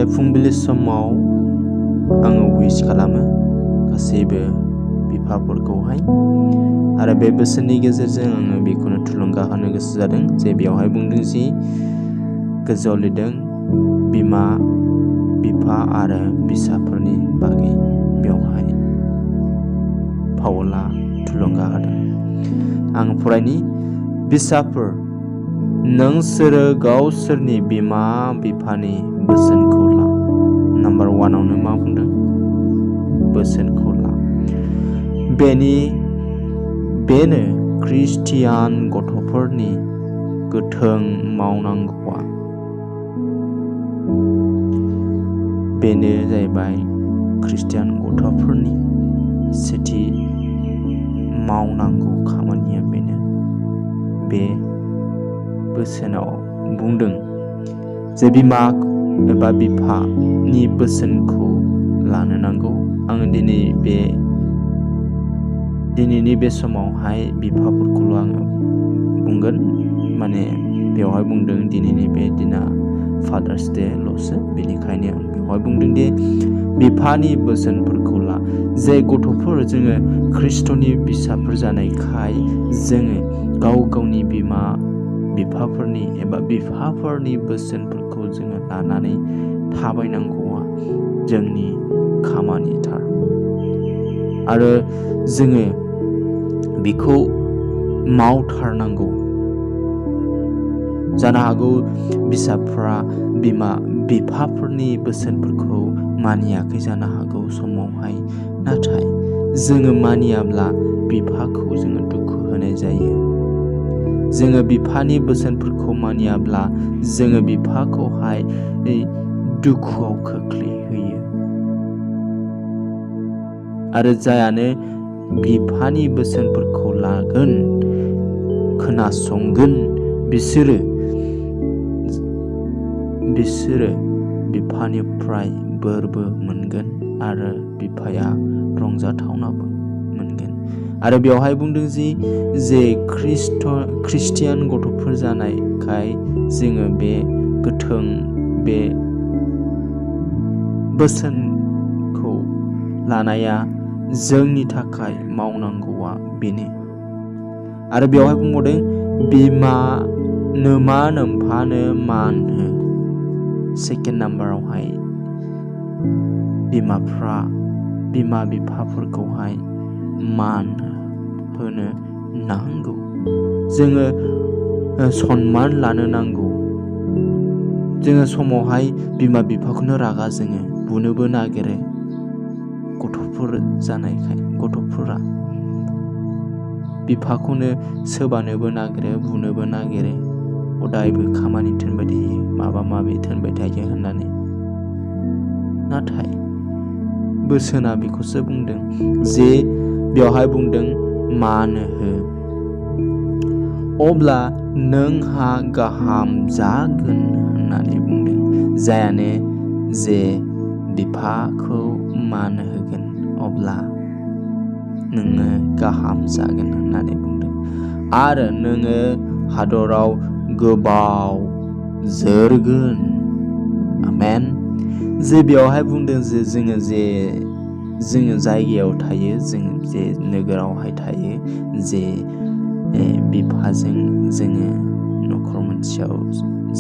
फुंबिलि समाव आङो उइस खालामो गासैबो बिफाफोरखौहाय आरो बे बोसोननि गेजेरजों आङो बेखौनो थुलुंगा होनो गोसो जादों जे बेवहाय बुंदों जि गोजौआव लिरदों बिमा बिफा आरो बिसाफोरनि बागै बेवहाय पाउला थुलुंगा होदों। आं फरायनि बिसाफोर नोंसोरो गावसोरनि बिमा बिफानि बोसोनखौ ला। नाम्बार 1 आवनो मा बुंदों? बोसोनखौ ला। बेनो ख्रिस्टियान गथ'फोरनि गोथों मावनांगौआ। बेनो जाहैबाय ख्रिस्टियान गथ'फोरनि सेथि मावनांगौ खामानिया बेनो। बे बोसोनाव बुंदों जे बिमा एबा बिफानि बोसोनखौ लानो नांगौ। आङो दिनैनि बे समावहाय बिफाफोरखौल' आङो बुंगोन, माने बेवहाय बुंदों दिनैनि बे दिना फादार्स डे ल'सो, बेनिखायनो आं बेवहाय बुंदों दि बिफानि बोसोनफोरखौ ला। जे गथ'फोर जोङो ख्रिस्ट'नि फिसाफोर जानायखाय जोङो गावनि बिमा बिफाफोरनि एबा बिफाफोरनि बोसोनफोरखौ जोङो लानानै थाबायनांगौआ जोंनि खामानिथार आरो जोङो बेखौ मावथारनांगौ। जानो हागौ बिसाफ्रा बिमा बिफाफोरनि बोसोनफोरखौ मानियाखै जानो हागौ समावहाय, नाथाय जोङो मानियाब्ला बिफाखौ जोङो दुखु होनाय जायो। जोङो बिफानि बोसोनफोरखौ मानियाब्ला जोङो बिफाखौहाय दुखुआव खोख्लैहोयो आरो जायानो बिफानि बोसोनफोरखौ लागोन, खोनासंगोन, बिसोरो बिफानिफ्राय बोरबो मोनगोन आरो बिफाया रंजाथावनाबो मोनगोन। आरो बेवहाय बुंदों जे ख्रिस्टियान गथ'फोर जानायखाय जोङो बे गोथों बे बोसोनखौ लानाया जोंनि थाखाय मावनांगौआ बेनो। आरो बेवहाय बुंबावदों बिमानो मा नोमफानो मान हो। सेकेन्ड नाम्बारावहाय बिमा बिफाफोरखौहाय मान होनो नांगौ। जोङो सनमान लानो नांगौ। जोङो समावहाय बिमा बिफाखौनो रागा जोङो, बुनोबो नागिरो। गथ'फोर जानायखाय गथ'फोरा बिफाखौनो सोबानोबो नागिरो, बुनोबो नागिरो, हदायबो खामानि थिनबाय थायो, माबा माबि थिनबाय थायो होननानै। नाथाय बोसोना बेखौसो बुंदों जे बेवहाय बुंदों मान हो, अब्ला नोंहा गाहाम जागोन होननानै बुंदों। जायानो जे बिफाखौ मान होगोन अब्ला नोङो गाहाम जागोन होननानै बुंदों आरो नोङो हादराव गोबाव जोरगोन। आमेन। जे बेवहाय बुंदों जे जोङो जायगायाव थायो, जोङो जे नोगोरावहाय थायो, जे बिफाजों जोङो न'खर मोनसेयाव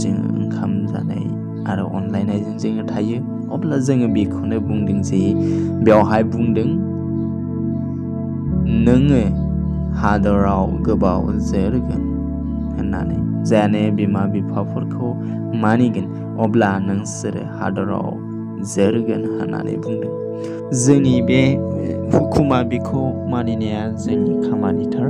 जोङो ओंखाम जानाय आरो अनलायनायजों जोङो थायो, अब्ला जोङो बेखौनो बुंदों जे बेवहाय बुंदों नोङो हादराव गोबाव जोरगोन होननानै। जायानो बिमा बिफाफोरखौ मानिगोन अब्ला नोंसोरो हादराव जोरगोन होननानै बुंदों। जोंनि बे हुकुमा बेखौ मानिनाया जोंनि खामानिथार।